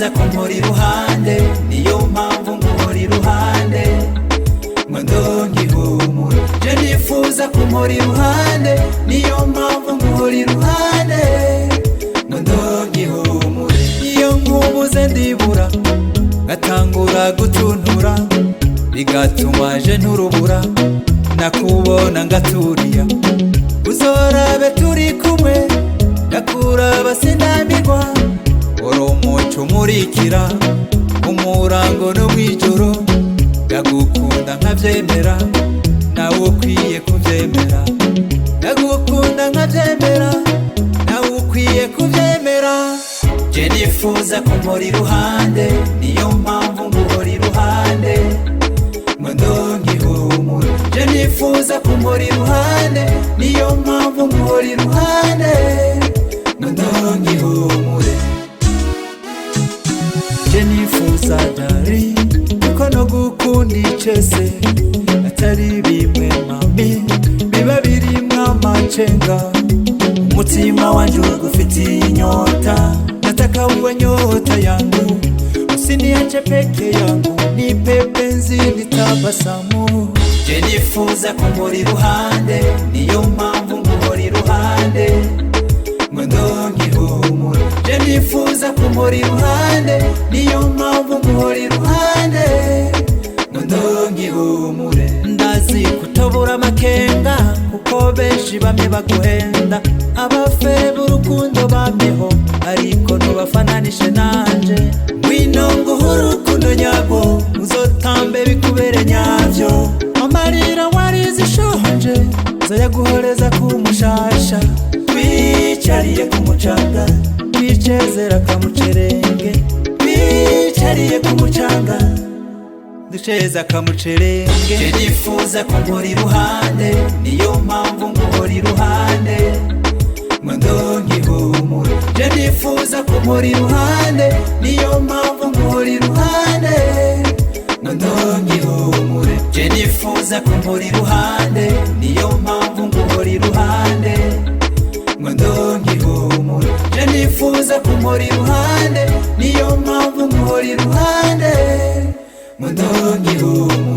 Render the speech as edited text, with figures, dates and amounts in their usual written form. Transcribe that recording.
nifuza kumpora iruhande, niyo mpamvu nguhora iruhande ngo ndonke ihumure. Je nifuza kumpora iruhande, niyo mpamvu nguhora iruhande ngo ndonke ihumure. Iyo nkubuze ndibura ngatangura gutuntura, bigatuma je nturubura nakubona ngaturiya. Uzorabe turi kumwe ndakuraba sinambirwa, uri umuco umurikira umurango no mwijoro. Ndagukunda nkavyemera nawe ukwiye kuvyemera, ndagukunda nkavyemera nawe ukwiye kuvyemera. Je nifuza kumpora iruhande, niyo mpamvu nguhora iruhande ngo ndonke ihumure. Je nifuza kumpora iruhande, niyo mpamvu nguhora iruhande ngo ndonke ihumure. Je nifuza dari kuko no gukunda icese atari bimwe mami biba birimwo amacenga. Umutima wanje ugufitiye inyota, nataka uwe nyota yangu, usiniache peke yangu, nipe penzi nitabasamu. Je nifuza kumpora iruhande, niyo mpamvu nguhora iruhande ngo ndonke ihumure. Je nifuza kumpora iruhande, niyo mpamvu nguhora iruhande ngo ndonke ihumure. Ndazi kutobura amakenga kuko benshi bamwe baguhenda, abafe b'urukundo bamyeho ariko ntubafananishe nanje. Ngwino nguhe urukundo nyarwo, uzotambe bikubere nyavyo. Amarira warize ishonje nzoyaguhoreza ku mushasha, twicariye ku mucanga twicezera kamucerenge, twicariye ku mucanga duceza kamucerenge. Je nifuza kumpora iruhande, niyo mpamvu nguhora iruhande ngo ndonke ihumure. Je nifuza kumpora iruhande, niyo mpamvu nguhora iruhande ngo ndonke ihumure. Je nifuza kumpora iruhande, niyo mpamvu nguhora iruhande ngo ndonke ihumure. Je nifuza kumpora iruhande, niyo mpamvu nguhora iruhande ngo ndonke ihumure.